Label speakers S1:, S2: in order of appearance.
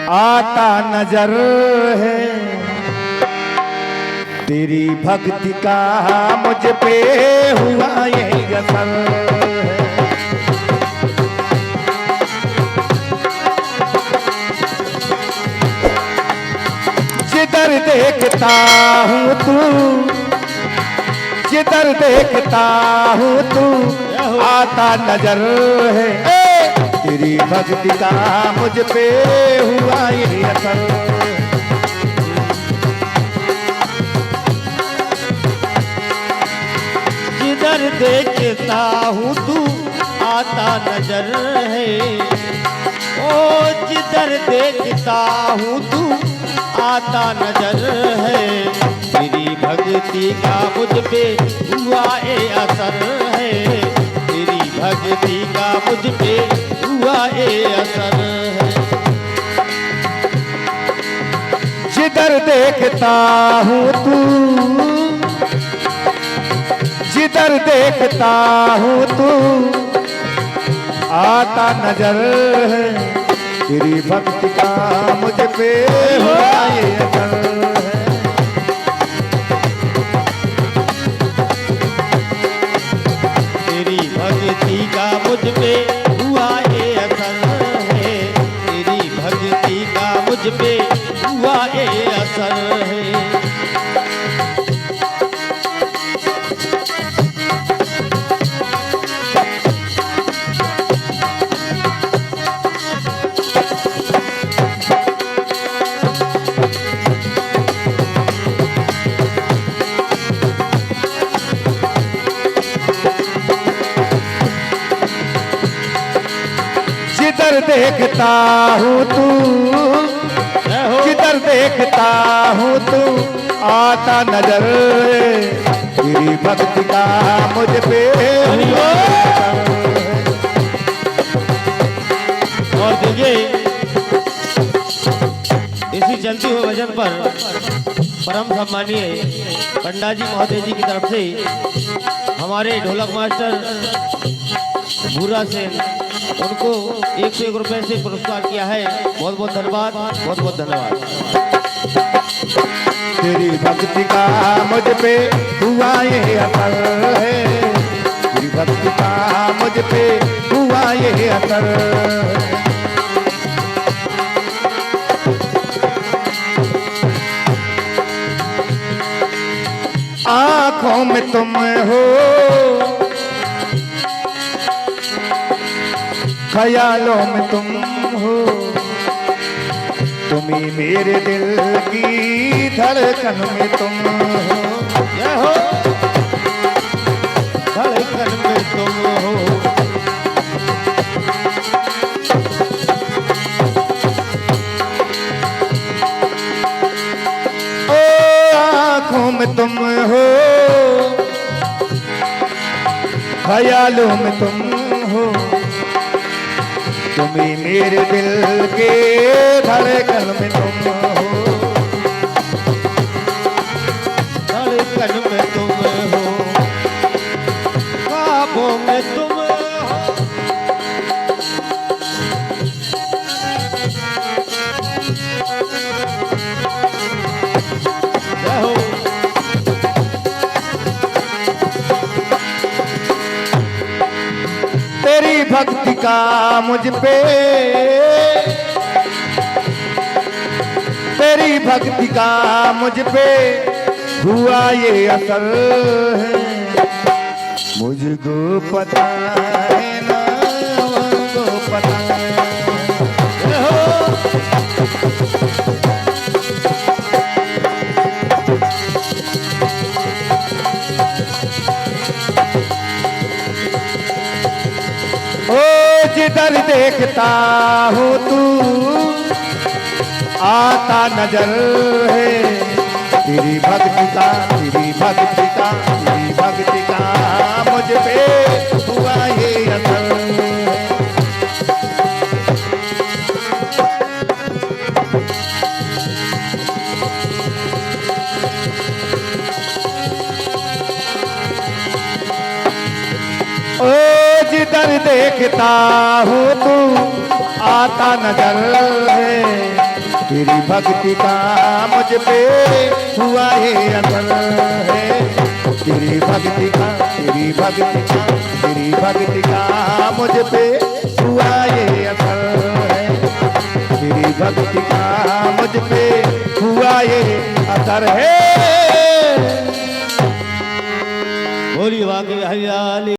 S1: आता नजर है, तेरी भक्ति का मुझ पे हुआ ये असर है। जिधर देखता हूँ तू, जिधर देखता हूँ तू आता नजर है, तेरी भक्ति का मुझ पे हुआ ये असर।
S2: जिधर देखता हूँ तू आता नजर है, ओ जिधर देखता हूँ तू आता नजर है, तेरी भक्ति का मुझ पे हुआ ये असर है, तेरी भक्ति का मुझ पे हुआ ये असर है।
S1: जिधर देखता हूँ तू, जिधर देखता हूँ तू आता नजर है, तेरी भक्ति का मुझ पे हुआ ये असर है।
S2: तेरी भक्ति का मुझ पे हुआ ये असर है, तेरी भक्ति का मुझ पे हुआ ये असर है।
S1: जिधर देखता हूँ तू, जिधर देखता हूँ तू आता नजर, तेरी भक्ति का मुझ पे हुआ।
S2: और देखिए इसी चलती हुए भजन पर परम सम्मानीय पंडा जी महोदय जी की तरफ से हमारे ढोलक मास्टर भूरा सेन उनको 101 रुपए से पुरस्कार किया है। बहुत बहुत धन्यवाद, बहुत बहुत धन्यवाद।
S1: तेरी भक्ति का मुझ पे हुआ ये असर है, तेरी भक्ति का मुझ पे हुआ ये असर। आँखों में तुम हो, ख्यालों में तुम हो, तुम ही मेरे दिल की धड़कन में तुम हो,
S2: धड़कन में तुम हो।
S1: ओ आँखों में तुम हो, ख्यालों में तुम हो, तुम ही मेरे दिल के धड़कन में तुम हो,
S2: धड़कन में तुम हो, ख्वाबों में तुम हो।
S1: तेरी भक्ति का मुझ पे, तेरी भक्ति का मुझ पे हुआ ये असर है, मुझको पता है ना उनको पता है। जिधर देखता हूँ तू आता नजर है, तेरी भक्ति का, तेरी भक्ति का, तेरी भक्ति का मुझ पे हुआ ये असर है। ओ जिधर देखता हूँ तू आता नजर है, तेरी भक्ति का मुझ पे हुआ ये असर है। तेरी भक्ति का, तेरी भक्ति का, तेरी भक्ति का मुझ पे हुआ ये असर है। तेरी भक्ति का मुझ पे हुआ ये असर है।
S2: बोली वाकई हरियाली।